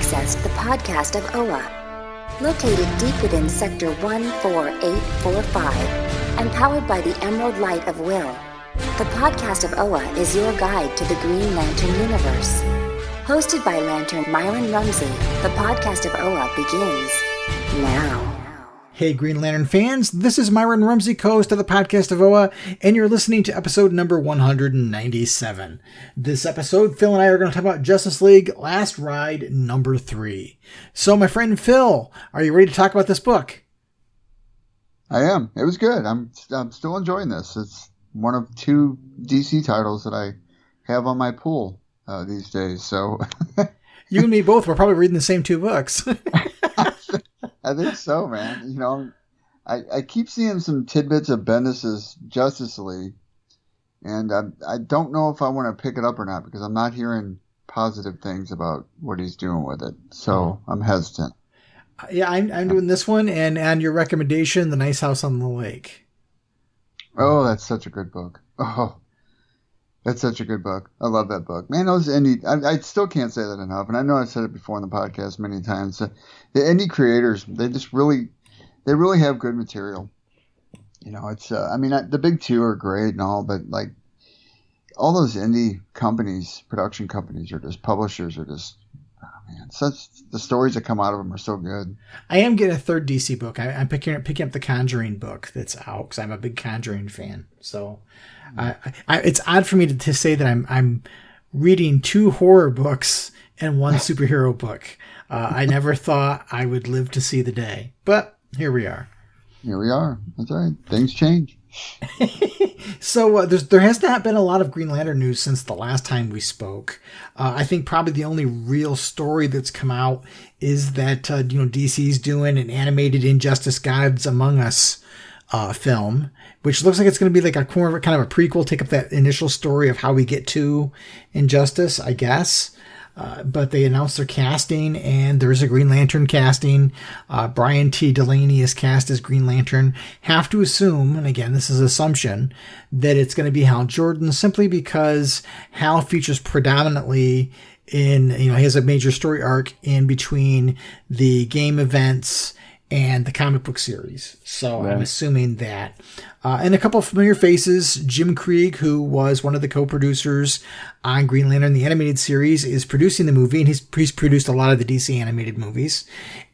accessed the podcast of OA. Located deep within Sector 14845 and powered by the Emerald Light of Will, the podcast of OA is your guide to the Green Lantern universe. Hosted by Lantern Myron Rumsey, the podcast of OA begins now. Hey Green Lantern fans, this is Myron Rumsey, co-host of the podcast of OA, and you're listening to episode number 197. This episode, Phil and I are going to talk about Justice League Last Ride number 3. So my friend Phil, are you ready to talk about this book? I am. It was good. I'm still enjoying this. It's one of 2 DC titles that I have on my pool these days. So you and me both, we're probably reading the same 2 books. I think so, man. You know, I keep seeing some tidbits of Bendis's Justice League, and I don't know if I want to pick it up or not because I'm not hearing positive things about what he's doing with it. So I'm hesitant. Yeah, I'm doing this one, and on your recommendation, The Nice House on the Lake. Oh, that's such a good book. Oh, that's such a good book. I love that book. Man, those indie... I still can't say that enough, and I know I've said it before in the podcast many times. The indie creators, they really have good material. You know, it's... the big 2 are great and all, but, like, all those indie companies, production companies, or just publishers are just... Oh, man, the stories that come out of them are so good. I am getting a 3rd DC book. I'm picking up the Conjuring book that's out, because I'm a big Conjuring fan, so... it's odd for me to say that I'm reading 2 horror books and 1 superhero book. I never thought I would live to see the day, but here we are. Here we are. That's right. Things change. So there has not been a lot of Green Lantern news since the last time we spoke. I think probably the only real story that's come out is that DC's doing an animated Injustice Gods Among Us film, which looks like it's going to be like a kind of a prequel, take up that initial story of how we get to Injustice, I guess. But they announced their casting, and there's a Green Lantern casting. Brian T. Delaney is cast as Green Lantern. Have to assume, and again, this is assumption, that it's going to be Hal Jordan, simply because Hal features predominantly in, he has a major story arc in between the game events and the comic book series. So right. I'm assuming that. And a couple of familiar faces. Jim Krieg, who was one of the co-producers on Green Lantern, the animated series, is producing the movie, and he's produced a lot of the DC animated movies.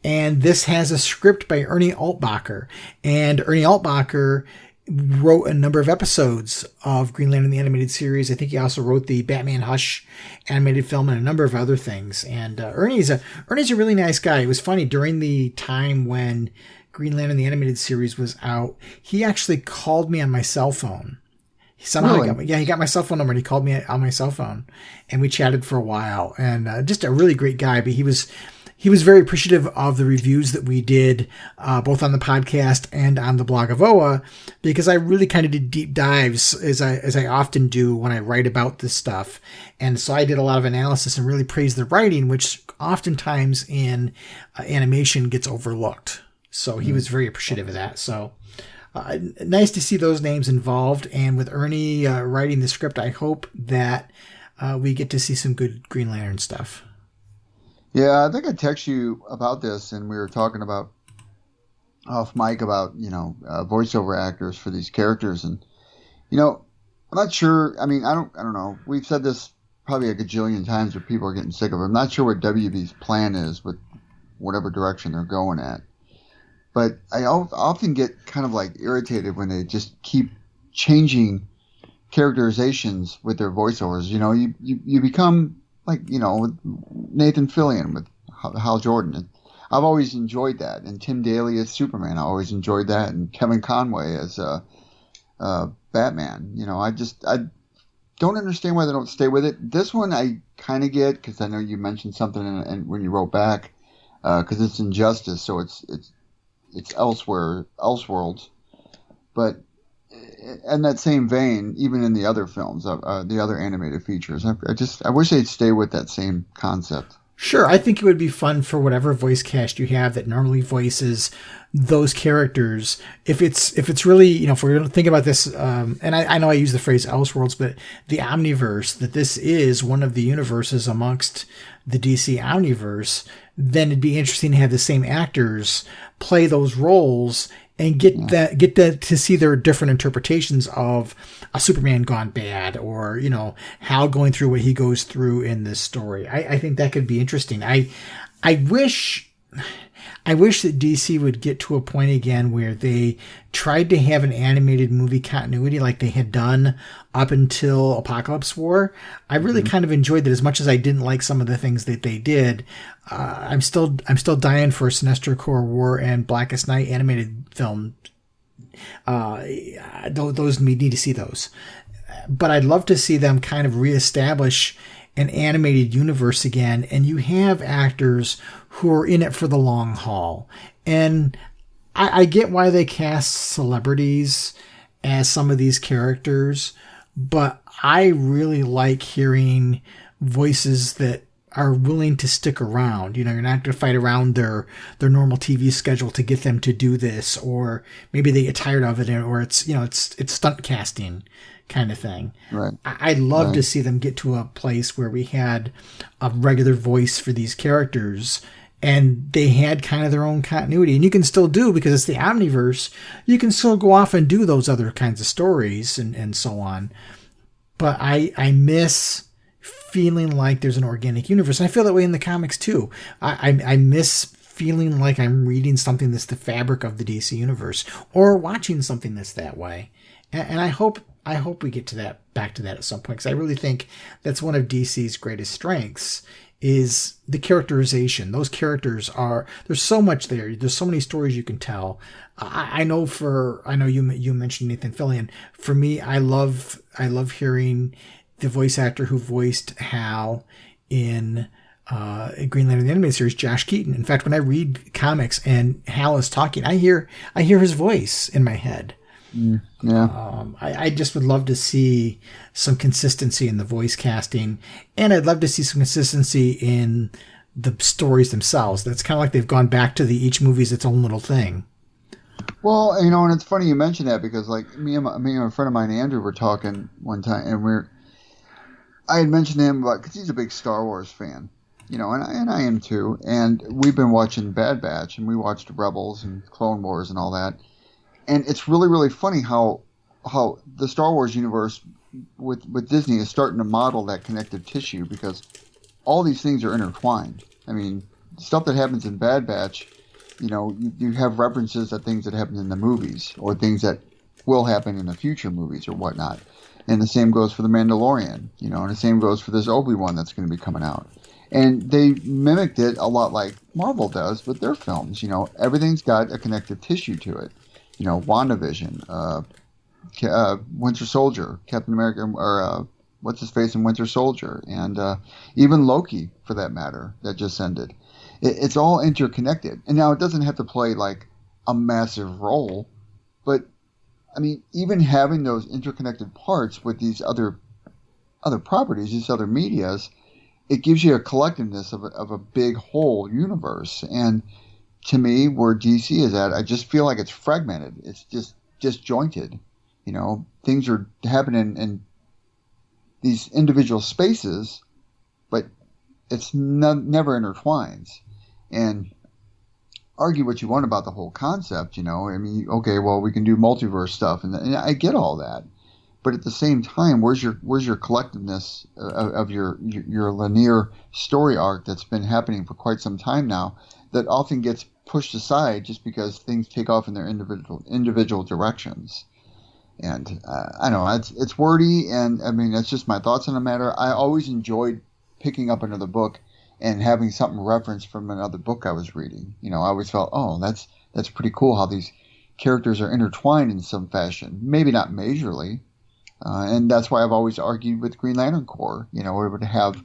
And this has a script by Ernie Altbacher. And Ernie Altbacher wrote a number of episodes of Green Lantern, the animated series. I think he also wrote the Batman Hush animated film and a number of other things. And Ernie's a really nice guy. It was funny, during the time when Green Lantern, the animated series was out, he actually called me on my cell phone. He got my cell phone number and he called me on my cell phone, and we chatted for a while. And just a really great guy. But he was very appreciative of the reviews that we did, both on the podcast and on the blog of OA, because I really kind of did deep dives, as I often do when I write about this stuff. And so I did a lot of analysis and really praised the writing, which oftentimes in animation gets overlooked. So he was very appreciative of that. So nice to see those names involved. And with Ernie writing the script, I hope that we get to see some good Green Lantern stuff. Yeah, I think I texted you about this, and we were talking about off mic about voiceover actors for these characters, and I'm not sure. I mean, I don't know. We've said this probably a gajillion times, but people are getting sick of it. I'm not sure what WB's plan is with whatever direction they're going at, but I often get kind of like irritated when they just keep changing characterizations with their voiceovers. You become like, with Nathan Fillion, with Hal Jordan. And I've always enjoyed that. And Tim Daly as Superman, I always enjoyed that. And Kevin Conway as Batman. I don't understand why they don't stay with it. This one I kind of get, because I know you mentioned something and when you wrote back, because it's Injustice, so it's Elseworlds. But in that same vein, even in the other films, the other animated features, I wish they'd stay with that same concept. Sure, I think it would be fun for whatever voice cast you have that normally voices those characters. If it's really, if we're going to think about this, and I know I use the phrase Elseworlds, but the Omniverse, that this is one of the universes amongst the DC Omniverse, then it'd be interesting to have the same actors play those roles and get that to see their different interpretations of a Superman gone bad, or Hal going through what he goes through in this story. I think that could be interesting. I wish that DC would get to a point again where they tried to have an animated movie continuity like they had done up until Apocalypse War. I really kind of enjoyed that. As much as I didn't like some of the things that they did, I'm still dying for a Sinestro Corps War and Blackest Night animated film. Those we need to see those. But I'd love to see them kind of reestablish an animated universe again, and you have actors who are in it for the long haul. And I get why they cast celebrities as some of these characters, but I really like hearing voices that are willing to stick around. You're not going to fight around their normal TV schedule to get them to do this, or maybe they get tired of it, or it's stunt casting kind of thing. Right. I'd love to see them get to a place where we had a regular voice for these characters and they had kind of their own continuity. And you can still do, because it's the Omniverse, you can still go off and do those other kinds of stories and so on. But I miss feeling like there's an organic universe. And I feel that way in the comics too. I miss feeling like I'm reading something that's the fabric of the DC universe, or watching something that's that way. And I hope we get to back to that at some point, because I really think that's one of DC's greatest strengths is the characterization. Those characters there's so much there. There's so many stories you can tell. I know you mentioned Nathan Fillion. For me, I love hearing the voice actor who voiced Hal in Green Lantern the Animated Series, Josh Keaton. In fact, when I read comics and Hal is talking, I hear his voice in my head. Yeah. I just would love to see some consistency in the voice casting, and I'd love to see some consistency in the stories themselves. That's kind of like they've gone back to each movie's its own little thing. Well, and it's funny you mention that, because like me and a friend of mine, Andrew, were talking one time, and I had mentioned to him because he's a big Star Wars fan, and I am too, and we've been watching Bad Batch, and we watched Rebels and Clone Wars and all that. And it's really, really funny how the Star Wars universe with Disney is starting to model that connective tissue, because all these things are intertwined. I mean, stuff that happens in Bad Batch, you have references to things that happen in the movies, or things that will happen in the future movies or whatnot. And the same goes for The Mandalorian, and the same goes for this Obi-Wan that's going to be coming out. And they mimicked it a lot like Marvel does with their films. Everything's got a connective tissue to it. WandaVision, Winter Soldier, Captain America, or what's his face in Winter Soldier, and even Loki, for that matter, that just ended. It's all interconnected. And now it doesn't have to play like a massive role, but I mean, even having those interconnected parts with these other properties, these other medias, it gives you a collectiveness of a big whole universe. And to me, where DC is at, I just feel like it's fragmented. It's just disjointed. Things are happening in these individual spaces, but it's never intertwines. And argue what you want about the whole concept, I mean, okay, well, we can do multiverse stuff, and I get all that. But at the same time, where's your collectiveness of your linear story arc that's been happening for quite some time now, that often gets pushed aside just because things take off in their individual directions. And I don't know, it's wordy, and I mean, that's just my thoughts on the matter. I always enjoyed picking up another book and having something referenced from another book I was reading. I always felt, oh, that's pretty cool how these characters are intertwined in some fashion. Maybe not majorly. And that's why I've always argued with Green Lantern Corps, where to have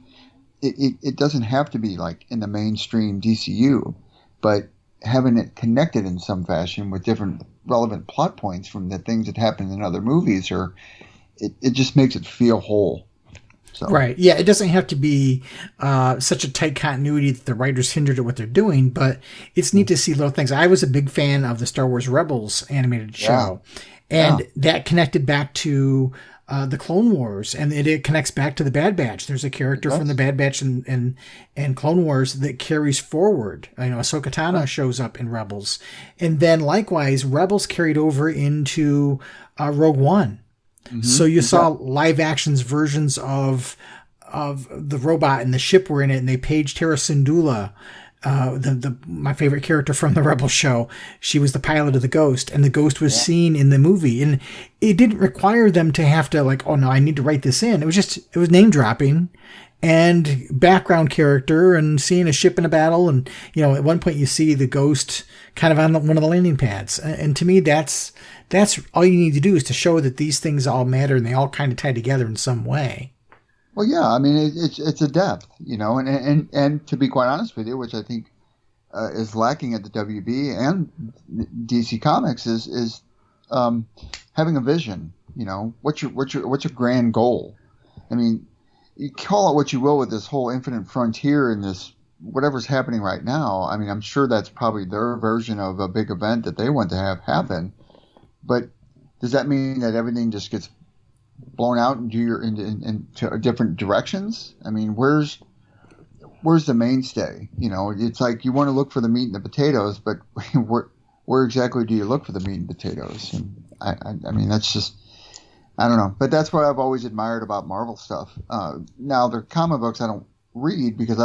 it doesn't have to be like in the mainstream DCU, but having it connected in some fashion with different relevant plot points from the things that happen in other movies, or it just makes it feel whole. So. Right. Yeah, it doesn't have to be such a tight continuity that the writers hindered at what they're doing, but it's neat to see little things. I was a big fan of the Star Wars Rebels animated show, and that connected back to the Clone Wars, and it connects back to the Bad Batch. There's a character from the Bad Batch and Clone Wars that carries forward. I know Ahsoka Tano shows up in Rebels, and then likewise, Rebels carried over into Rogue One. Mm-hmm. So you saw live actions versions of the robot and the ship were in it, and they paged Tara Syndulla, my favorite character from the Rebel show. She was the pilot of the Ghost, and the Ghost was seen in the movie, and it didn't require them to have to like, oh no, I need to write this in. It was name dropping and background character and seeing a ship in a battle, and at one point you see the Ghost kind of on one of the landing pads, and to me that's all you need to do is to show that these things all matter and they all kind of tie together in some way. Well, yeah, I mean, it's a depth, and to be quite honest with you, which I think is lacking at the WB and DC Comics is having a vision. What's your grand goal? I mean, you call it what you will with this whole Infinite Frontier and this whatever's happening right now. I mean, I'm sure that's probably their version of a big event that they want to have happen. But does that mean that everything just gets blown out into different directions? I mean, where's the mainstay? It's like you want to look for the meat and the potatoes, but where exactly do you look for the meat and potatoes? And I mean, that's just, I don't know. But that's what I've always admired about Marvel stuff. Now, the comic books I don't read because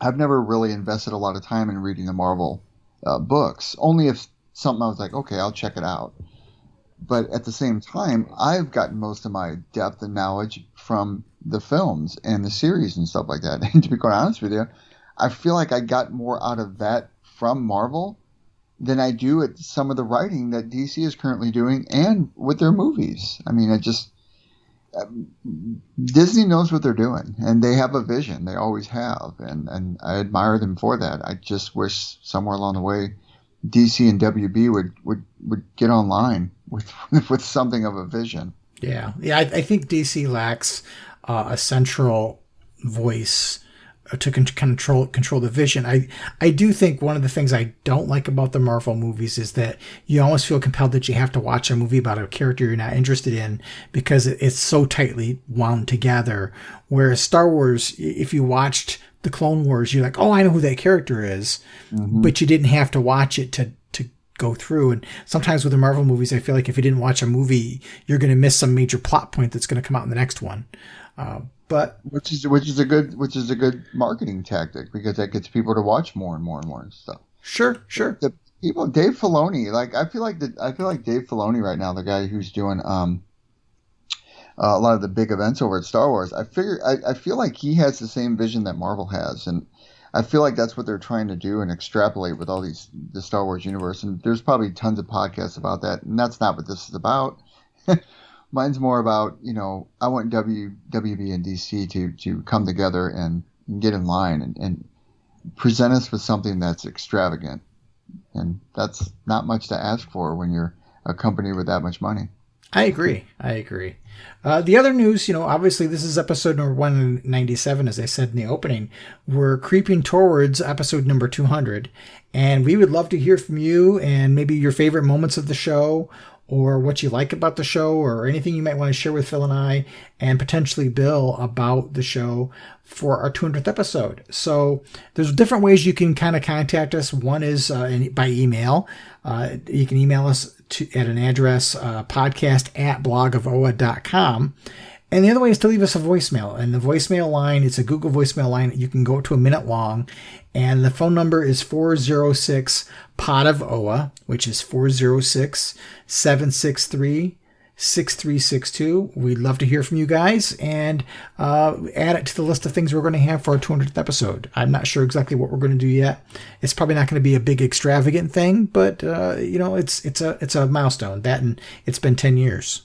I've never really invested a lot of time in reading the Marvel books. Only if something I was like, okay, I'll check it out. But at the same time, I've gotten most of my depth and knowledge from the films and the series and stuff like that. And to be quite honest with you, I feel like I got more out of that from Marvel than I do at some of the writing that DC is currently doing and with their movies. I mean, Disney knows what they're doing, and they have a vision. They always have, and I admire them for that. I just wish somewhere along the way DC and WB would get online with something of a vision. Yeah. I think DC lacks a central voice to control the vision. I do think one of the things I don't like about the Marvel movies is that you almost feel compelled that you have to watch a movie about a character you're not interested in because it's so tightly wound together. Whereas Star Wars, if you watched the Clone Wars, you're like, oh, I know who that character is, but you didn't have to watch it to go through. And sometimes with the Marvel movies, I feel like if you didn't watch a movie, you're going to miss some major plot point that's going to come out in the next one. But which is a good marketing tactic because that gets people to watch more and more and more stuff. Sure. The people, Dave Filoni, I feel like Dave Filoni right now, the guy who's doing a lot of the big events over at Star Wars. I feel like he has the same vision that Marvel has, and I feel like that's what they're trying to do and extrapolate with all the Star Wars universe. And there's probably tons of podcasts about that, and that's not what this is about. Mine's more about, I want WB and DC to come together and get in line and present us with something that's extravagant. And that's not much to ask for when you're a company with that much money. I agree. The other news, obviously this is episode number 197, as I said in the opening. We're creeping towards episode number 200, and we would love to hear from you and maybe your favorite moments of the show or what you like about the show or anything you might want to share with Phil and I and potentially Bill about the show for our 200th episode. So there's different ways you can kind of contact us. One is by email. You can email us at an address, podcast@blogofoa.com. And the other way is to leave us a voicemail. And the voicemail line, it's a Google voicemail line. You can go to a minute long. And the phone number is 406-POD-OA, which is 406-763-6362. We'd love to hear from you guys and add it to the list of things we're going to have for our 200th episode. I'm not sure exactly what we're going to do yet. It's probably not going to be a big extravagant thing, but it's a milestone. That and it's been 10 years.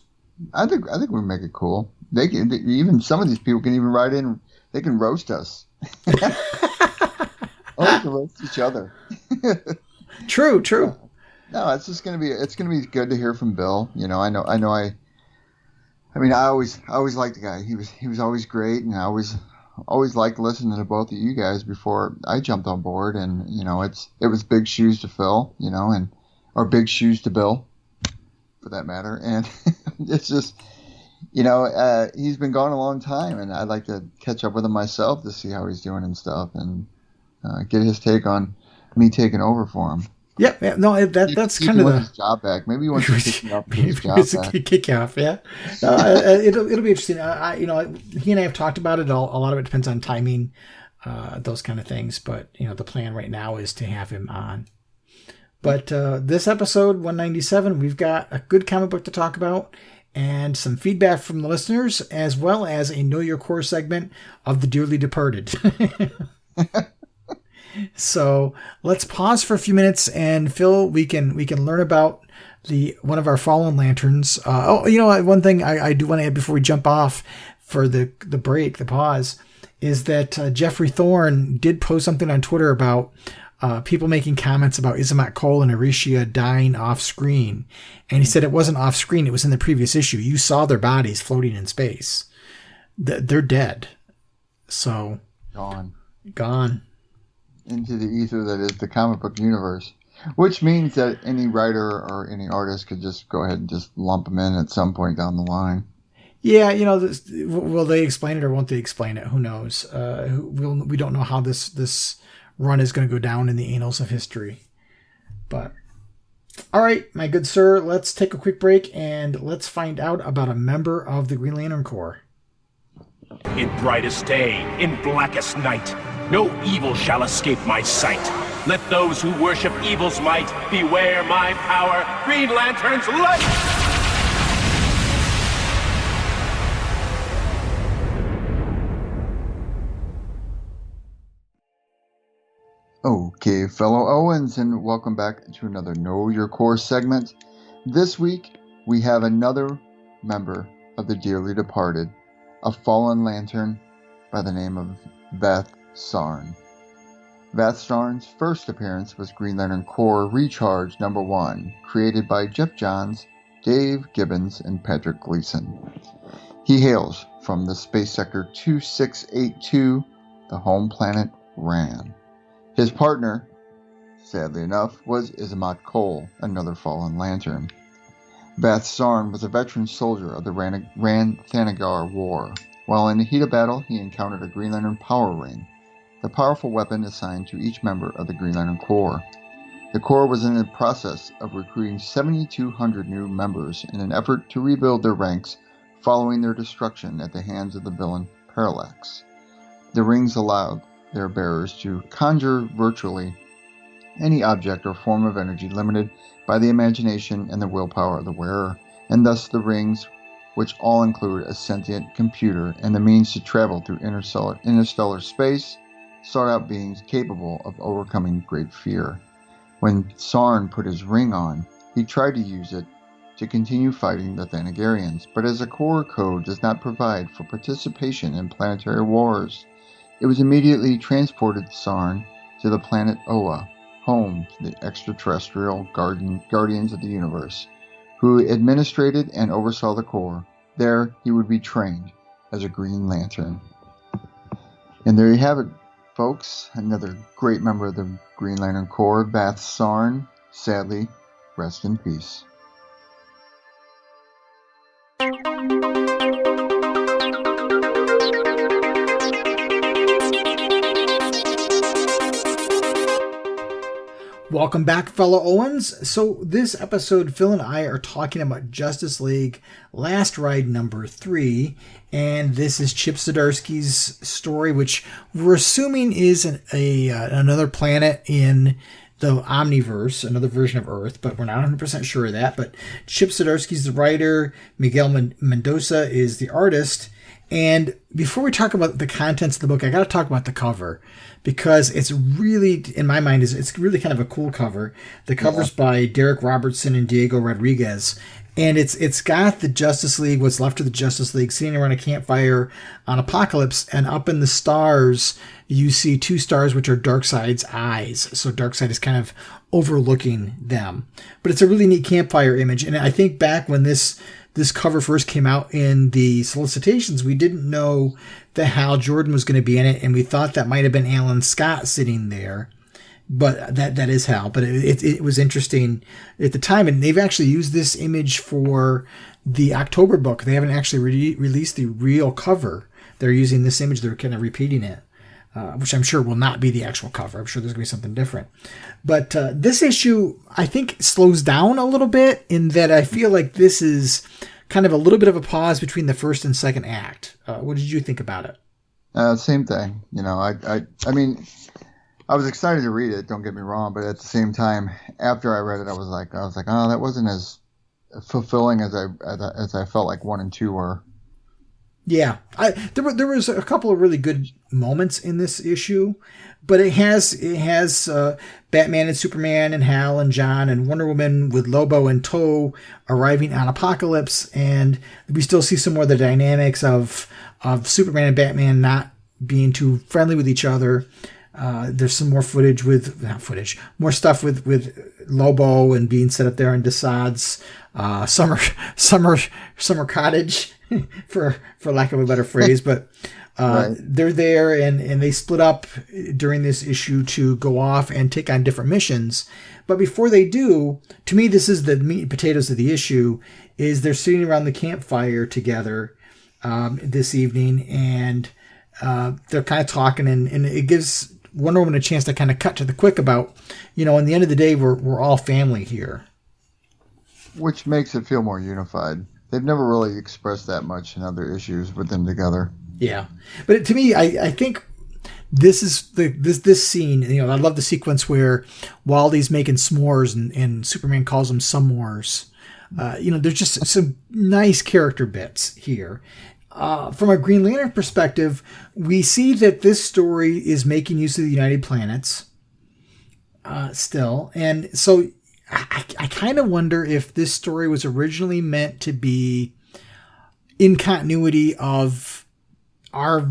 I think we make it cool. Even some of these people can even write in. They can roast us. Or we can roast each other. True. No, it's gonna be good to hear from Bill. I know I mean, I always liked the guy. He was always great, and I always liked listening to both of you guys before I jumped on board. And it was big shoes to fill, or big shoes to Bill, for that matter. And it's just, he's been gone a long time, and I'd like to catch up with him myself to see how he's doing and stuff, and get his take on me taking over for him. Yeah, no, that's kind of his job back. Maybe he wants to kick me off his job back. Kick you off, yeah. It'll be interesting. He and I have talked about it. A lot of it depends on timing, those kind of things. But the plan right now is to have him on. But this episode 197, we've got a good comic book to talk about, and some feedback from the listeners, as well as a Know Your Core segment of the Dearly Departed. So let's pause for a few minutes, and Phil, we can learn about one of our fallen lanterns. One thing I do want to add before we jump off for the pause, is that Jeffrey Thorne did post something on Twitter about people making comments about Izamat Cole and Aricia dying off screen, and he said it wasn't off screen; it was in the previous issue. You saw their bodies floating in space. They're dead. So gone. Into the ether that is the comic book universe, which means that any writer or any artist could just go ahead and just lump them in at some point down the line. Yeah, will they explain it or won't they explain it? Who knows? We don't know how this run is going to go down in the annals of history. But all right, my good sir, let's take a quick break and let's find out about a member of the Green Lantern Corps. In brightest day, in blackest night, no evil shall escape my sight. Let those who worship evil's might beware my power, Green Lantern's light! Okay, fellow Owens, and welcome back to another Know Your Core segment. This week, we have another member of the Dearly Departed, a fallen lantern by the name of Vath Sarn. Vath Sarn's first appearance was Green Lantern Corps Recharge number 1, created by Jeff Johns, Dave Gibbons, and Patrick Gleason. He hails from the Space Sector 2682, the home planet Ran. His partner, sadly enough, was Izamat Cole, another fallen lantern. Vath Sarn was a veteran soldier of the Ran-Thanagar War. While in the heat of battle, he encountered a Green Lantern power ring, the powerful weapon assigned to each member of the Green Lantern Corps. The Corps was in the process of recruiting 7,200 new members in an effort to rebuild their ranks following their destruction at the hands of the villain Parallax. The rings allowed their bearers to conjure virtually any object or form of energy limited by the imagination and the willpower of the wearer, and thus the rings, which all include a sentient computer and the means to travel through interstellar space, sought out beings capable of overcoming great fear. When Sarn put his ring on, he tried to use it to continue fighting the Thanagarians, but as a Corps code does not provide for participation in planetary wars, it was immediately transported Sarn to the planet Oa, home to the extraterrestrial guardians of the universe, who administrated and oversaw the Corps. There he would be trained as a Green Lantern. And there you have it, folks. Another great member of the Green Lantern Corps, Vath Sarn. Sadly, rest in peace. Welcome back, fellow Owens. So this episode, Phil and I are talking about Justice League Last Ride number 3, and this is Chip Zdarsky's story, which we're assuming is another planet in the Omniverse, another version of Earth, but we're not 100% sure of that. But Chip Zdarsky's the writer, Miguel Mendoza is the artist, and before we talk about the contents of the book, I got to talk about the cover, because it's really, in my mind, it's really kind of a cool cover. The cover's by Derek Robertson and Diego Rodriguez, and it's got the Justice League, what's left of the Justice League, sitting around a campfire on Apokolips, and up in the stars, you see 2 stars, which are Darkseid's eyes. So Darkseid is kind of overlooking them. But it's a really neat campfire image, and I think back when this this cover first came out in the solicitations, we didn't know that Hal Jordan was going to be in it, and we thought that might have been Alan Scott sitting there. But that is Hal. But it was interesting at the time, and they've actually used this image for the October book. They haven't actually released the real cover. They're using this image. They're kind of repeating it, which I'm sure will not be the actual cover. I'm sure there's going to be something different. But this issue, I think, slows down a little bit in that I feel like this is kind of a little bit of a pause between the first and second act. What did you think about it? Same thing. I mean, I was excited to read it. Don't get me wrong, but at the same time, after I read it, I was like, oh, that wasn't as fulfilling as I felt like 1 and 2 were. Yeah, there was a couple of really good moments in this issue, but it has Batman and Superman and Hal and John and Wonder Woman with Lobo in tow arriving on Apokolips, and we still see some more of the dynamics of Superman and Batman not being too friendly with each other. There's some more more stuff with Lobo and being set up there in Desaad's summer cottage, for lack of a better phrase. But right. They're there and they split up during this issue to go off and take on different missions. But before they do, to me, this is the meat and potatoes of the issue. Is they're sitting around the campfire together this evening, and they're kind of talking, and it gives Wonder Woman a chance to kind of cut to the quick about, in the end of the day, we're all family here. Which makes it feel more unified. They've never really expressed that much in other issues with them together. Yeah. But to me, I think this is this scene, I love the sequence where Waldy's making s'mores and Superman calls them s'mores. There's just some nice character bits here. From a Green Lantern perspective, we see that this story is making use of the United Planets still. And so I kind of wonder if this story was originally meant to be in continuity of our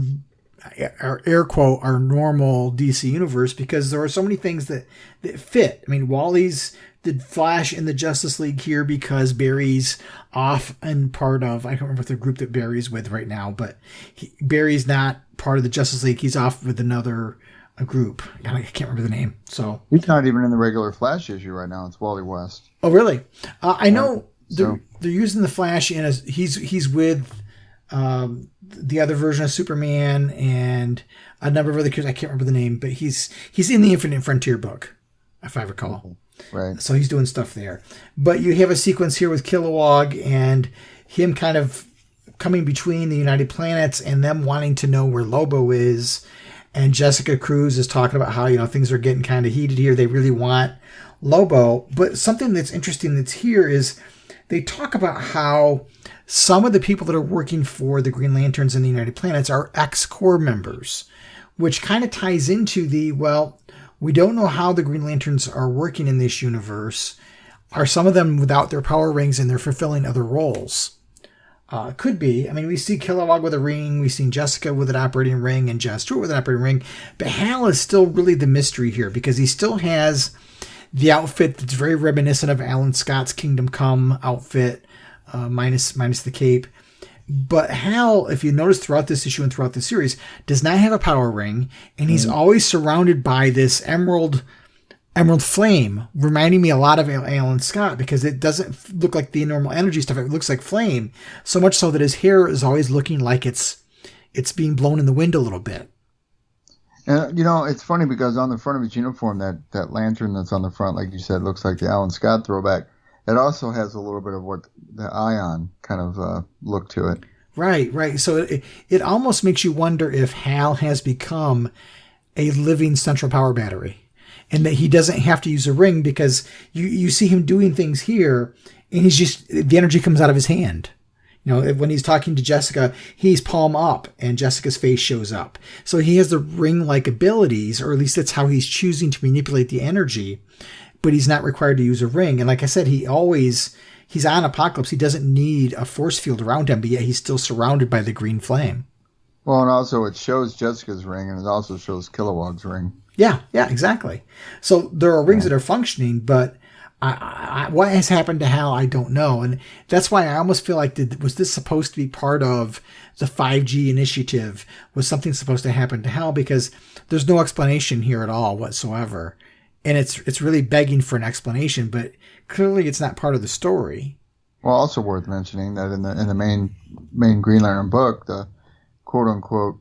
air quote, our normal DC universe, because there are so many things that fit. I mean, Wally's the Flash in the Justice League here because Barry's off and part of, I don't remember the group that Barry's with right now, but Barry's not part of the Justice League. He's off with another group. I can't remember the name. So he's not even in the regular Flash issue right now. It's Wally West. Oh, really? I know they're using the Flash in as he's with the other version of Superman and a number of other characters. I can't remember the name, but he's in the Infinite Frontier book, if I recall. Right. So he's doing stuff there. But you have a sequence here with Kilowog and him kind of coming between the United Planets and them wanting to know where Lobo is. And Jessica Cruz is talking about how, things are getting kind of heated here. They really want Lobo. But something that's interesting that's here is they talk about how some of the people that are working for the Green Lanterns in the United Planets are ex-Corps members, which kind of ties into we don't know how the Green Lanterns are working in this universe. Are some of them without their power rings and they're fulfilling other roles? Could be. I mean, we see Kilowog with a ring. We've seen Jessica with an operating ring and John Stewart with an operating ring. But Hal is still really the mystery here because he still has the outfit that's very reminiscent of Alan Scott's Kingdom Come outfit, minus the cape. But Hal, if you notice throughout this issue and throughout the series, does not have a power ring, and he's always surrounded by this emerald flame, reminding me a lot of Alan Scott because it doesn't look like the normal energy stuff. It looks like flame, so much so that his hair is always looking like it's being blown in the wind a little bit. And it's funny because on the front of his uniform, that lantern that's on the front, like you said, looks like the Alan Scott throwback. It also has a little bit of what the Ion kind of look to it. Right. So it almost makes you wonder if Hal has become a living central power battery and that he doesn't have to use a ring because you see him doing things here and the energy comes out of his hand. When he's talking to Jessica, he's palm up and Jessica's face shows up. So he has the ring-like abilities, or at least that's how he's choosing to manipulate the energy. But he's not required to use a ring. And like I said, he's on Apokolips. He doesn't need a force field around him, but yet he's still surrounded by the green flame. Well, and also it shows Jessica's ring, and it also shows Kilowog's ring. Yeah, exactly. So there are rings that are functioning, but what has happened to Hal, I don't know. And that's why I almost feel like, was this supposed to be part of the 5G initiative? Was something supposed to happen to Hal? Because there's no explanation here at all whatsoever. And it's really begging for an explanation, but clearly it's not part of the story. Well, also worth mentioning that in the main Green Lantern book, the quote unquote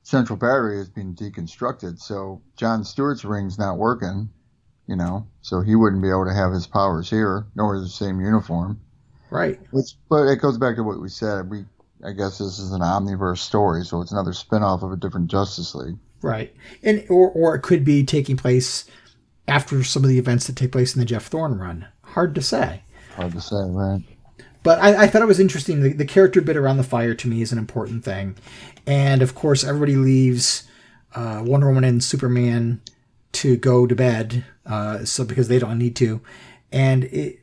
central battery has been deconstructed. So John Stewart's ring's not working, so he wouldn't be able to have his powers here, nor the same uniform. Right. But it goes back to what we said. I guess this is an omniverse story, so it's another spinoff of a different Justice League. Right. And or it could be taking place after some of the events that take place in the Jeff Thorne run. Hard to say. Hard to say, right. But I thought it was interesting. The character bit around the fire to me is an important thing. And, of course, everybody leaves Wonder Woman and Superman to go to bed, so because they don't need to. And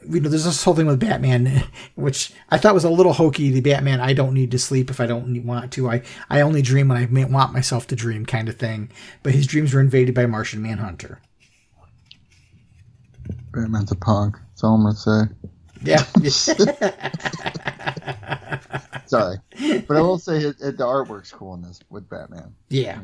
there's this whole thing with Batman, which I thought was a little hokey. The Batman, I don't need to sleep if I don't want to. I only dream when I want myself to dream kind of thing. But his dreams were invaded by Martian Manhunter. Batman's a punk. That's all I'm going to say. Yeah. Sorry. But I will say the artwork's cool in this with Batman. Yeah,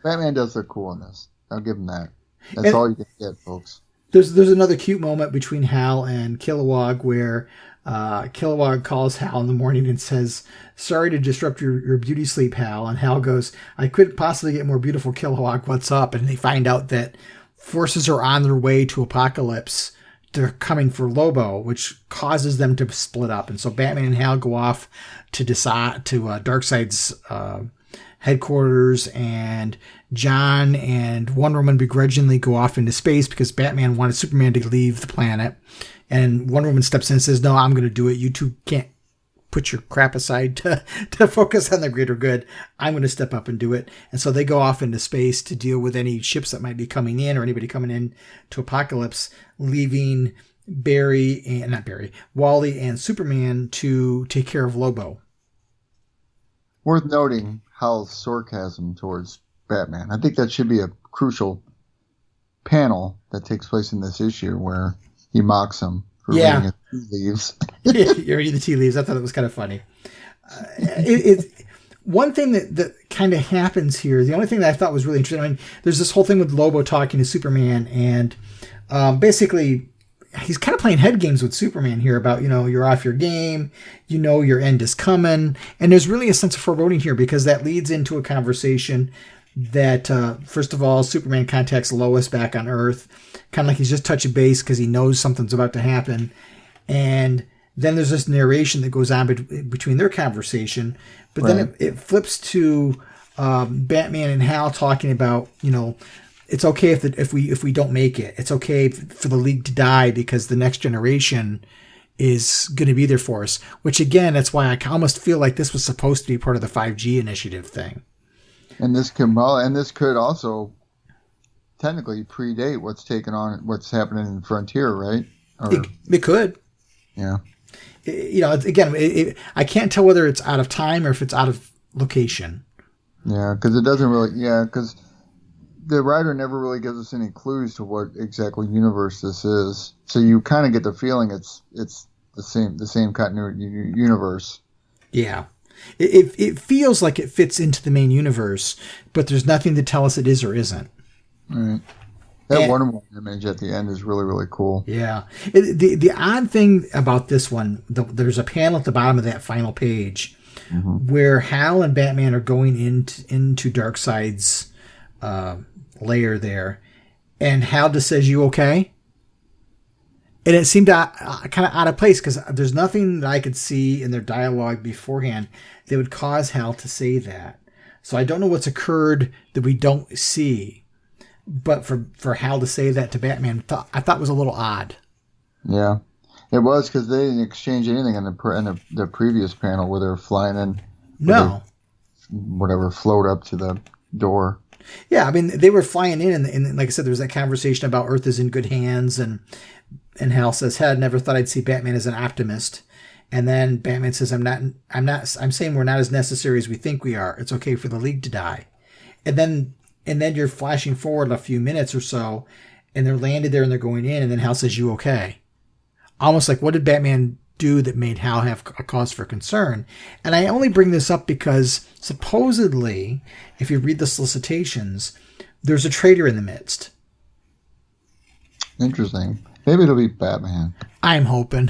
Batman does look cool in this. I'll give him that. That's all you can get, folks. There's another cute moment between Hal and Kilowog where Kilowog calls Hal in the morning and says, "Sorry to disrupt your beauty sleep, Hal." And Hal goes, "I couldn't possibly get more beautiful, Kilowog. What's up?" And they find out that forces are on their way to Apocalypse. They're coming for Lobo, which causes them to split up. And so Batman and Hal go off to Darkseid's headquarters, and John and Wonder Woman begrudgingly go off into space because Batman wanted Superman to leave the planet. And Wonder Woman steps in and says, "No, I'm going to do it. You two can't put your crap aside to focus on the greater good. I'm going to step up and do it." And so they go off into space to deal with any ships that might be coming in or anybody coming in to Apocalypse, leaving Wally and Superman to take care of Lobo. Worth noting Hal's sarcasm towards Batman. I think that should be a crucial panel that takes place in this issue where he mocks him for reading his tea leaves. You're reading the tea leaves. I thought it was kind of funny. One thing that kind of happens here, the only thing that I thought was really interesting, I mean, there's this whole thing with Lobo talking to Superman, and basically he's kind of playing head games with Superman here about, you're off your game, your end is coming. And there's really a sense of foreboding here because that leads into a conversation that, first of all, Superman contacts Lois back on Earth, kind of like he's just touching base because he knows something's about to happen. And then there's this narration that goes on between their conversation. But then it flips to Batman and Hal talking about, it's okay if we don't make it. It's okay for the League to die because the next generation is going to be there for us. Which again, that's why I almost feel like this was supposed to be part of the 5G initiative thing. And this could also technically predate what's happening in Frontier, right? It could. Yeah. I can't tell whether it's out of time or if it's out of location. Yeah, because it doesn't really. Yeah, because the writer never really gives us any clues to what exactly universe this is. So you kind of get the feeling it's the same continuity universe. Yeah, it feels like it fits into the main universe, but there's nothing to tell us it is or isn't. Right. That Wonder Woman image at the end is really, really cool. Yeah. The odd thing about this one, there's a panel at the bottom of that final page where Hal and Batman are going into Darkseid's lair there, and Hal just says, "You okay?" And it seemed kind of out of place because there's nothing that I could see in their dialogue beforehand that would cause Hal to say that. So I don't know what's occurred that we don't see. But for Hal to say that to Batman, I thought was a little odd. Yeah, it was because they didn't exchange anything in the previous panel where they're flying in. No. Whatever, float up to the door. Yeah, I mean, they were flying in, and like I said, there was that conversation about Earth is in good hands, and Hal says, "Hey, I never thought I'd see Batman as an optimist." And then Batman says, I'm saying we're not as necessary as we think we are. It's okay for the League to die." And then you're flashing forward a few minutes or so, and they're landed there and they're going in, and then Hal says, "You okay?" Almost like, what did Batman do that made Hal have a cause for concern? And I only bring this up because supposedly, if you read the solicitations, there's a traitor in the midst. Interesting. Maybe it'll be Batman. I'm hoping.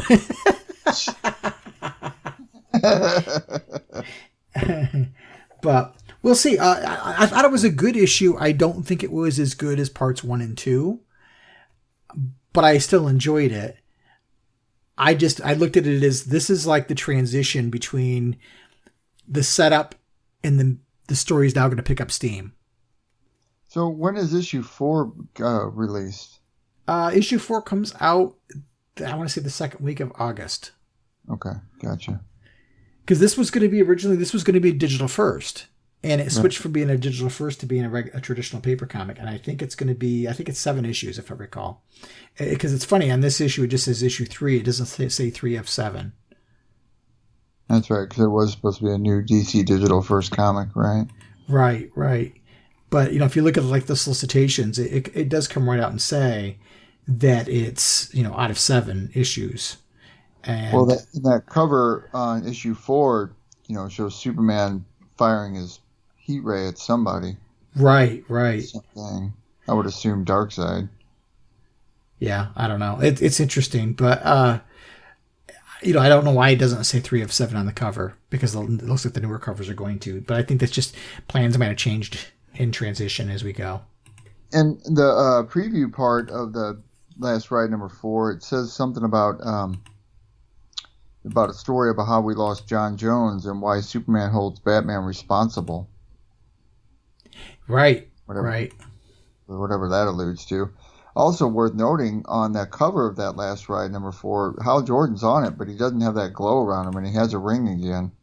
But we'll see. I thought it was a good issue. I don't think it was as good as parts 1 and 2, but I still enjoyed it. I looked at it as this is like the transition between the setup and the story is now going to pick up steam. So when is issue 4 released? Issue 4 comes out, I want to say the second week of August. Okay, gotcha. Because this was going to be digital first. And it switched from being a digital first to being a traditional paper comic. And I think it's 7 issues, if I recall. Because it's funny, on this issue, it just says issue 3. It doesn't say 3 of 7. That's right, because it was supposed to be a new DC digital first comic, right? Right. But, if you look at like the solicitations, it does come right out and say that it's, out of 7 issues. And well, that cover on issue 4, shows Superman firing his heat ray at somebody. Right. Something. I would assume Darkseid. Yeah, I don't know. It's interesting, but I don't know why it doesn't say 3 of 7 on the cover, because it looks like the newer covers are going to. But I think that's just plans might have changed in transition as we go. And the preview part of the last ride number 4, it says something about a story about how we lost John Jones and why Superman holds Batman responsible. Right. Whatever that alludes to. Also worth noting, on that cover of that last ride, number 4, Hal Jordan's on it, but he doesn't have that glow around him, and he has a ring again.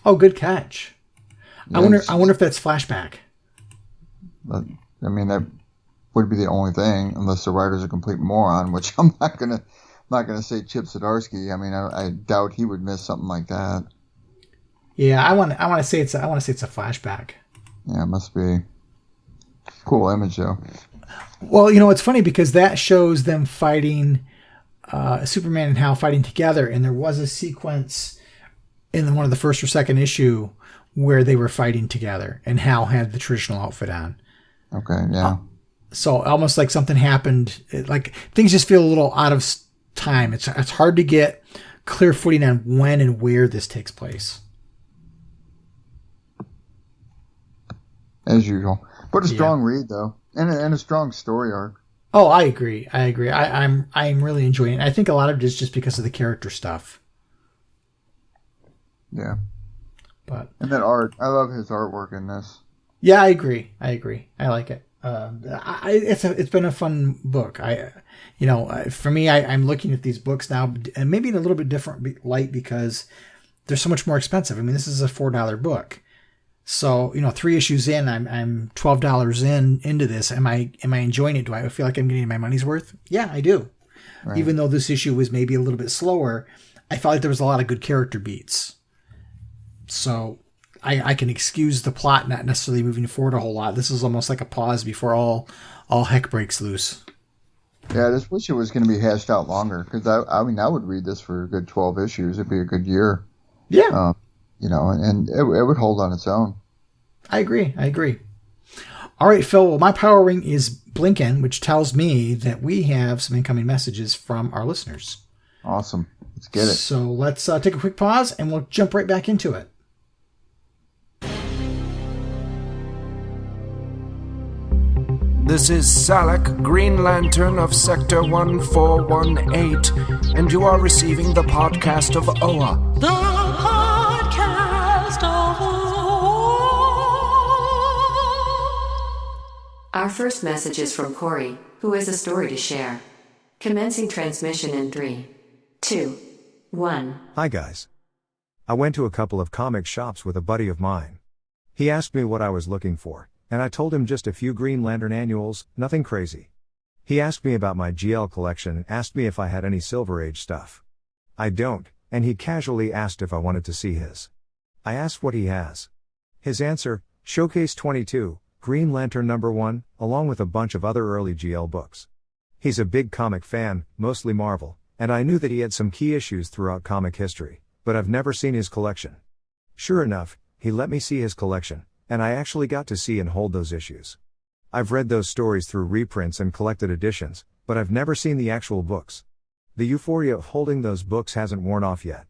Oh, good catch. Yes. I wonder if that's flashback. But, that would be the only thing, unless the writer's a complete moron, which I'm not gonna say Chip Zdarsky. I doubt he would miss something like that. Yeah, I want to say it's a flashback. Yeah, it must be. Cool image though. Well, it's funny because that shows them fighting, Superman and Hal fighting together, and there was a sequence in one of the first or second issue where they were fighting together, and Hal had the traditional outfit on. Okay, yeah. So almost like something happened, like things just feel a little out of time. It's hard to get clear footing on when and where this takes place. As usual, but a strong read though, and a strong story arc. Oh, I agree. I'm really enjoying it. I think a lot of it is just because of the character stuff. Yeah. And that art, I love his artwork in this. Yeah, I agree. I like it. It's been a fun book. For me, I'm looking at these books now, and maybe in a little bit different light because they're so much more expensive. This is a $4 book. So, 3 issues in, I'm $12 into this. Am I enjoying it? Do I feel like I'm getting my money's worth? Yeah, I do. Right. Even though this issue was maybe a little bit slower, I felt like there was a lot of good character beats. So I can excuse the plot not necessarily moving forward a whole lot. This is almost like a pause before all heck breaks loose. Yeah, I just wish it was going to be hashed out longer, because I would read this for a good 12 issues. It'd be a good year. Yeah. And it would hold on its own. I agree. All right, Phil. Well, my power ring is blinking, which tells me that we have some incoming messages from our listeners. Awesome. Let's get it. So let's take a quick pause, and we'll jump right back into it. This is Salak, Green Lantern of Sector 1418, and you are receiving the podcast of Oa. The podcast of Oa. Our first message is from Corey, who has a story to share. Commencing transmission in 3, 2, 1. Hi guys. I went to a couple of comic shops with a buddy of mine. He asked me what I was looking for, and I told him just a few Green Lantern annuals, nothing crazy. He asked me about my GL collection and asked me if I had any Silver Age stuff. I don't, and he casually asked if I wanted to see his. I asked what he has. His answer, Showcase 22, Green Lantern #1, along with a bunch of other early GL books. He's a big comic fan, mostly Marvel, and I knew that he had some key issues throughout comic history, but I've never seen his collection. Sure enough, he let me see his collection, and I actually got to see and hold those issues. I've read those stories through reprints and collected editions, but I've never seen the actual books. The euphoria of holding those books hasn't worn off yet.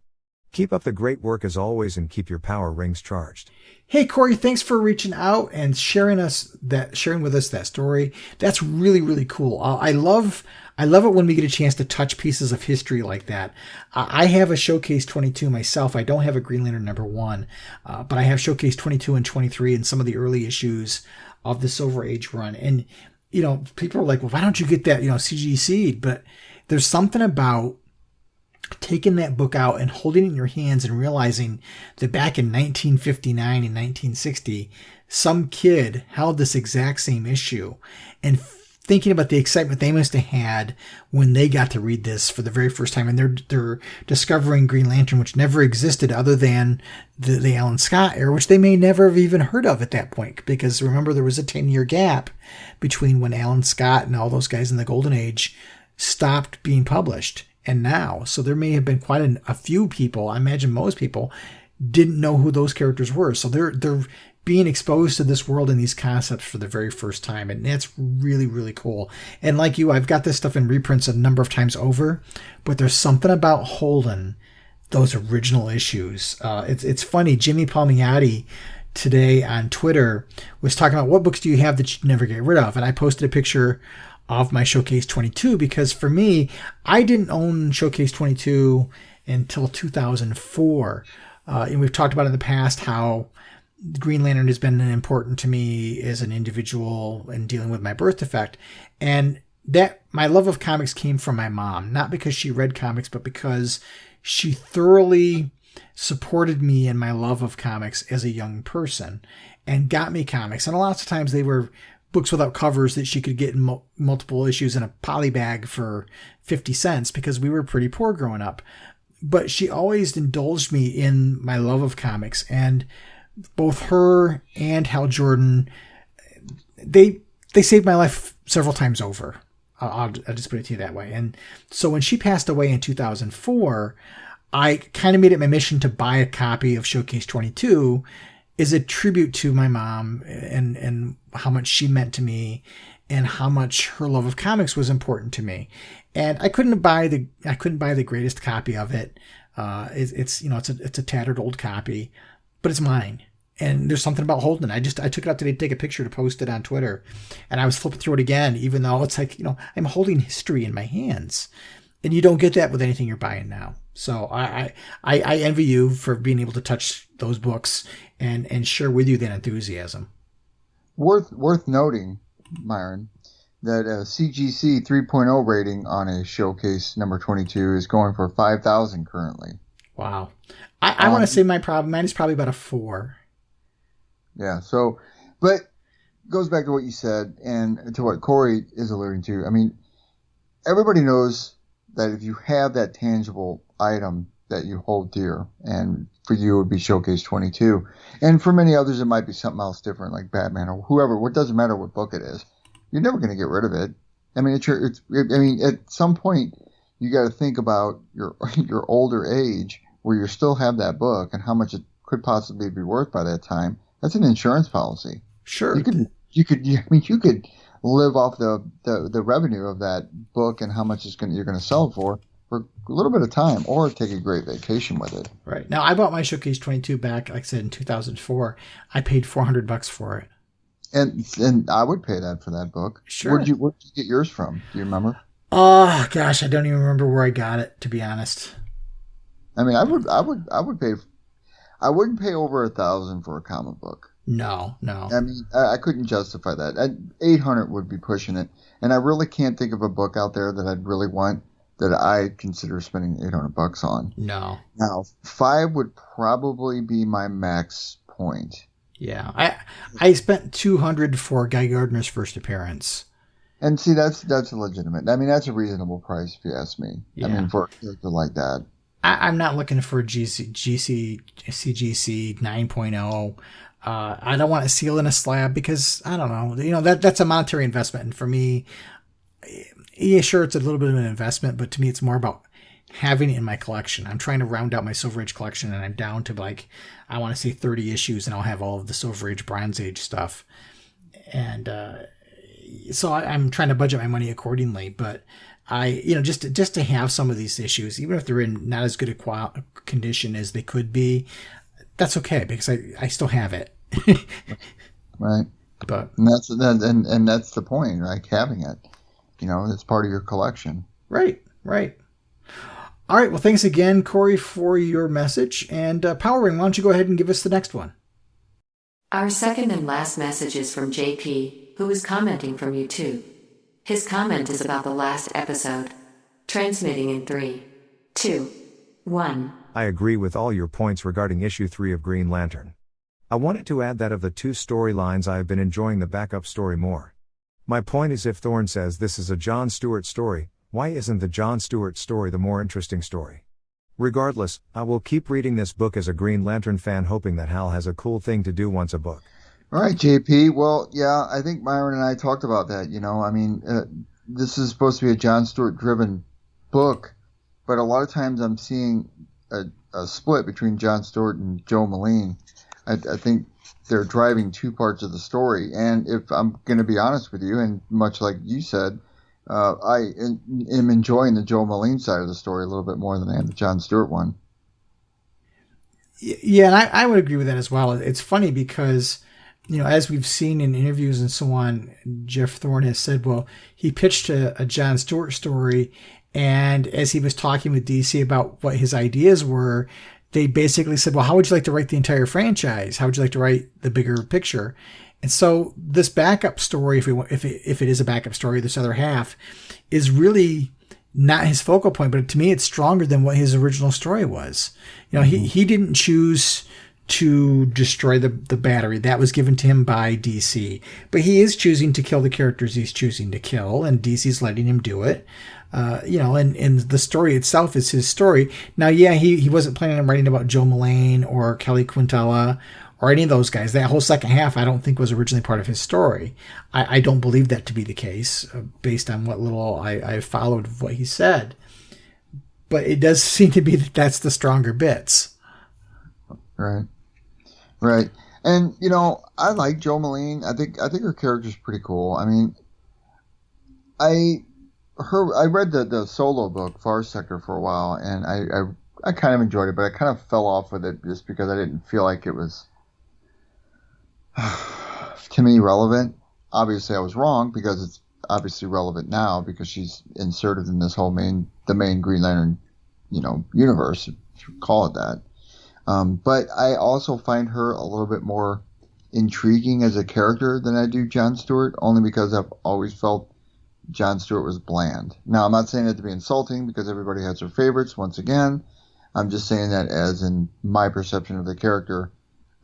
Keep up the great work as always and keep your power rings charged. Hey Corey, thanks for reaching out and sharing with us that story. That's really, really cool. I love it when we get a chance to touch pieces of history like that. I have a Showcase 22 myself. I don't have a Green Lantern #1, but I have Showcase 22 and 23 and some of the early issues of the Silver Age run. And, people are like, well, why don't you get that, CGC'd? But there's something about taking that book out and holding it in your hands and realizing that back in 1959 and 1960, some kid held this exact same issue, and thinking about the excitement they must have had when they got to read this for the very first time, and they're discovering Green Lantern, which never existed other than the Alan Scott era, which they may never have even heard of at that point, because remember, there was a 10-year gap between when Alan Scott and all those guys in the Golden Age stopped being published and now. So there may have been quite a few people, I imagine most people, didn't know who those characters were. So they're being exposed to this world and these concepts for the very first time. And that's really, really cool. And like you, I've got this stuff in reprints a number of times over, but there's something about holding those original issues. It's funny. Jimmy Palmiotti today on Twitter was talking about what books do you have that you never get rid of? And I posted a picture of my Showcase 22, because for me, I didn't own Showcase 22 until 2004. And we've talked about in the past how Green Lantern has been important to me as an individual in dealing with my birth defect. And that my love of comics came from my mom, not because she read comics, but because she thoroughly supported me in my love of comics as a young person and got me comics. And a lot of times they were books without covers that she could get in multiple issues in a poly bag for 50 cents because we were pretty poor growing up. But she always indulged me in my love of comics, and both her and Hal Jordan, they saved my life several times over. I'll just put it to you that way. And so when she passed away in 2004, I kind of made it my mission to buy a copy of Showcase 22 as a tribute to my mom and how much she meant to me and how much her love of comics was important to me. And I couldn't buy the greatest copy of it. It's a tattered old copy, but it's mine. And there's something about holding it. I took it out today to take a picture to post it on Twitter, and I was flipping through it again, even though it's like, I'm holding history in my hands, and you don't get that with anything you're buying now. So I envy you for being able to touch those books and share with you that enthusiasm. Worth noting, Myron, that a CGC 3.0 rating on a Showcase number 22 is going for 5,000 currently. Wow. I want to say mine is probably about a 4. Yeah. So, but goes back to what you said and to what Corey is alluding to. I mean, everybody knows that if you have that tangible item that you hold dear, and for you it would be Showcase 22, and for many others it might be something else different like Batman or whoever. It doesn't matter what book it is. You're never going to get rid of it. I mean, at some point you got to think about your older age where you still have that book and how much it could possibly be worth by that time. That's an insurance policy. Sure. You could live off the revenue of that book and how much you're going to sell it for a little bit of time, or take a great vacation with it. Right. Now, I bought my Showcase 22 back, like I said, in 2004. I paid $400 for it. And I would pay that for that book. Sure. Where'd you get yours from? Do you remember? Oh gosh, I don't even remember where I got it, to be honest. I mean, I would pay. I wouldn't pay over $1,000 for a comic book. No. I mean, I couldn't justify that. 800 would be pushing it, and I really can't think of a book out there that I'd really want that I consider spending $800 on. No. Now, 5 would probably be my max point. Yeah, I spent $200 for Guy Gardner's first appearance. And see, that's legitimate. I mean, that's a reasonable price if you ask me. Yeah. I mean, for a character like that. I'm not looking for CGC 9.0. I don't want to seal in a slab because I don't know. That's a monetary investment, and for me, Yeah, sure, it's a little bit of an investment, but to me, it's more about having it in my collection. I'm trying to round out my Silver Age collection, and I'm down to like, I want to say 30 issues, and I'll have all of the Silver Age, Bronze Age stuff. And so I'm trying to budget my money accordingly. But just to have some of these issues, even if they're in not as good a condition as they could be, that's okay because I still have it. Right. But and that's the point, right? Having it, it's part of your collection. Right. All right. Well, thanks again, Corey, for your message. And Power Ring, why don't you go ahead and give us the next one? Our second and last message is from JP, who is commenting from YouTube. His comment is about the last episode. Transmitting in 3, 2, 1. I agree with all your points regarding issue 3 of Green Lantern. I wanted to add that of the 2 storylines I have been enjoying the backup story more. My point is, if Thorne says this is a John Stewart story, why isn't the John Stewart story the more interesting story? Regardless, I will keep reading this book as a Green Lantern fan, hoping that Hal has a cool thing to do once a book. All right, JP. Well, yeah, I think Myron and I talked about that. This is supposed to be a John Stewart-driven book, but a lot of times I'm seeing a split between John Stewart and Joe Moline. I think they're driving 2 parts of the story. And if I'm going to be honest with you, and much like you said, I am enjoying the Joe Moline side of the story a little bit more than I am the John Stewart one. Yeah, and I would agree with that as well. It's funny because, as we've seen in interviews and so on, Jeff Thorne has said, well, he pitched a John Stewart story, and as he was talking with DC about what his ideas were, they basically said, well, how would you like to write the entire franchise? How would you like to write the bigger picture? And so this backup story, if it is a backup story, this other half is really not his focal point, but to me, it's stronger than what his original story was. He didn't choose to destroy the battery. That was given to him by DC, but he is choosing to kill the characters he's choosing to kill, and DC's letting him do it. And the story itself is his story. Now, yeah, he wasn't planning on writing about Joe Moline or Kelly Quintella or any of those guys. That whole second half, I don't think was originally part of his story. I don't believe that to be the case, based on what little I followed of what he said. But it does seem to be that that's the stronger bits. Right. And, I like Joe Moline. I think her character's pretty cool. I mean, I read the solo book, Far Sector, for a while, and I kind of enjoyed it, but I kind of fell off with it just because I didn't feel like it was, to me, relevant. Obviously, I was wrong, because it's obviously relevant now, because she's inserted in this whole the main Green Lantern, universe, if you call it that. But I also find her a little bit more intriguing as a character than I do John Stewart, only because I've always felt John Stewart was bland. Now, I'm not saying that to be insulting, because everybody has their favorites, once again. I'm just saying that as in my perception of the character,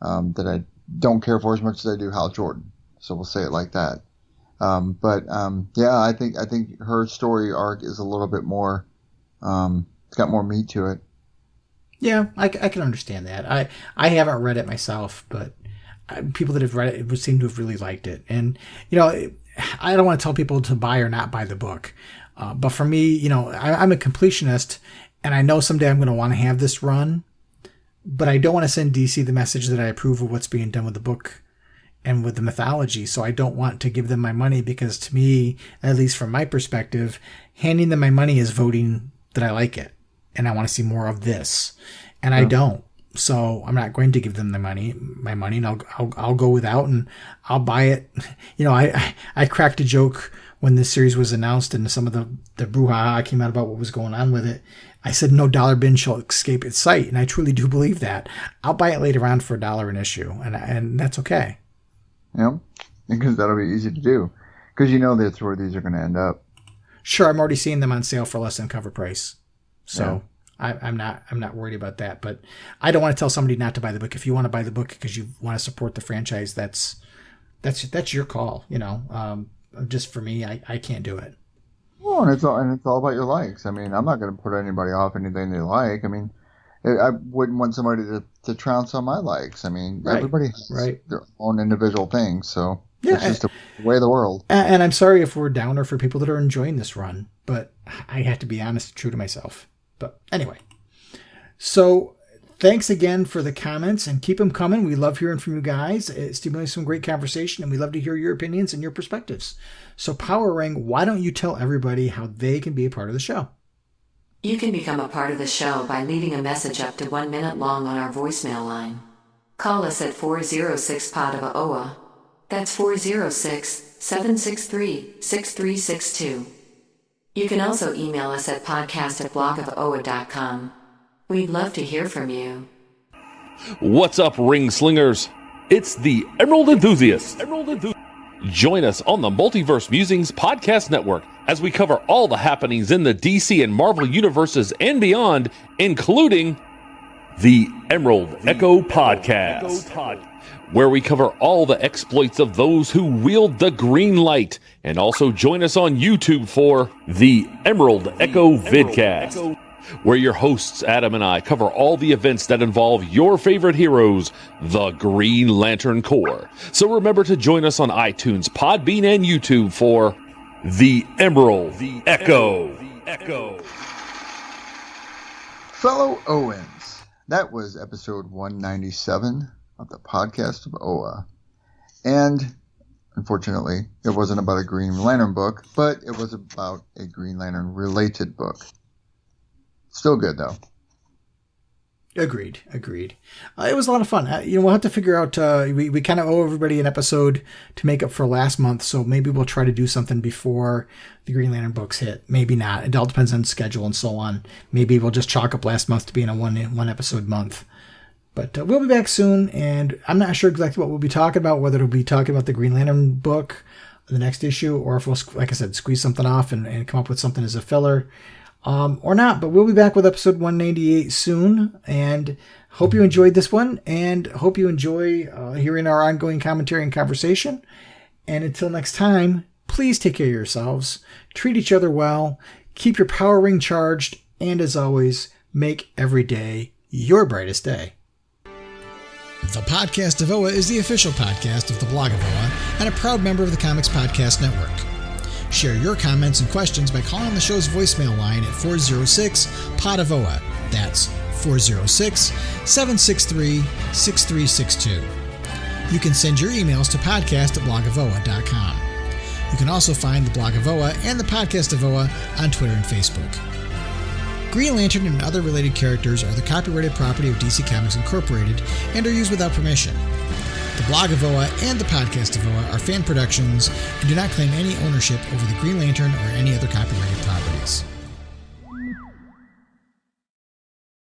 that I don't care for as much as I do Hal Jordan. So we'll say it like that. Yeah, I think her story arc is a little bit more, it's got more meat to it. Yeah, I can understand that. I haven't read it myself, but people that have read it would seem to have really liked it. And, I don't want to tell people to buy or not buy the book. But for me, I'm a completionist, and I know someday I'm going to want to have this run, but I don't want to send DC the message that I approve of what's being done with the book and with the mythology. So I don't want to give them my money, because to me, at least from my perspective, handing them my money is voting that I like it and I want to see more of this. And I don't. So I'm not going to give them my money, and I'll go without, and I'll buy it. I cracked a joke when this series was announced, and some of the brouhaha came out about what was going on with it. I said, no dollar bin shall escape its sight, and I truly do believe that. I'll buy it later on for $1 an issue, and that's okay. Yeah, because that'll be easy to do, because that's where these are going to end up. Sure, I'm already seeing them on sale for less than cover price, so. Yeah. I'm not worried about that, but I don't want to tell somebody not to buy the book. If you want to buy the book because you want to support the franchise, that's your call. Just for me, I can't do it. Well, and it's all about your likes. I mean, I'm not going to put anybody off anything they like. I mean, I wouldn't want somebody to trounce on my likes. I mean, everybody has their own individual things. So Yeah, it's just the way of the world. And I'm sorry if we're downer for people that are enjoying this run, but I have to be honest and true to myself. But anyway, so thanks again for the comments, and keep them coming. We love hearing from you guys. It stimulates some great conversation, and we love to hear your opinions and your perspectives. So Power Ring, why don't you tell everybody how they can be a part of the show? You can become a part of the show by leaving a message up to 1 minute long on our voicemail line. Call us at 406-POD-OA. That's 406-763-6362. You can also email us at podcast@blogofoa.com. We'd love to hear from you. What's up, ring slingers? It's the Emerald Enthusiast. Join us on the Multiverse Musings Podcast Network as we cover all the happenings in the DC and Marvel universes and beyond, including the Emerald Echo Podcast, where we cover all the exploits of those who wield the green light. And also join us on YouTube for the Emerald Echo Vidcast, where your hosts Adam and I cover all the events that involve your favorite heroes, the Green Lantern Corps. So remember to join us on iTunes, Podbean, and YouTube for the Emerald Echo. Fellow Owens, that was episode 197 of the Podcast of OA. And unfortunately, it wasn't about a Green Lantern book, but it was about a Green Lantern related book. Still good, though. Agreed. It was a lot of fun. We'll have to figure out, we kind of owe everybody an episode to make up for last month, so maybe we'll try to do something before the Green Lantern books hit. Maybe not. It all depends on schedule and so on. Maybe we'll just chalk up last month to being a one episode month. But we'll be back soon, and I'm not sure exactly what we'll be talking about, whether it'll be talking about the Green Lantern book, the next issue, or if we'll, like I said, squeeze something off and come up with something as a filler. Or not, but we'll be back with episode 198 soon, and hope you enjoyed this one, and hope you enjoy hearing our ongoing commentary and conversation. And until next time, please take care of yourselves, treat each other well, keep your power ring charged, and as always, make every day your brightest day. The Podcast of OA is the official podcast of the Blog of OA and a proud member of the Comics Podcast Network. Share your comments and questions by calling the show's voicemail line at 406-POD-OA. That's 406-763-6362. You can send your emails to podcast@blogofoa.com. You can also find the Blog of OA and the Podcast of OA on Twitter and Facebook. Green Lantern and other related characters are the copyrighted property of DC Comics Incorporated and are used without permission. The Blog of OA and the Podcast of OA are fan productions and do not claim any ownership over the Green Lantern or any other copyrighted properties.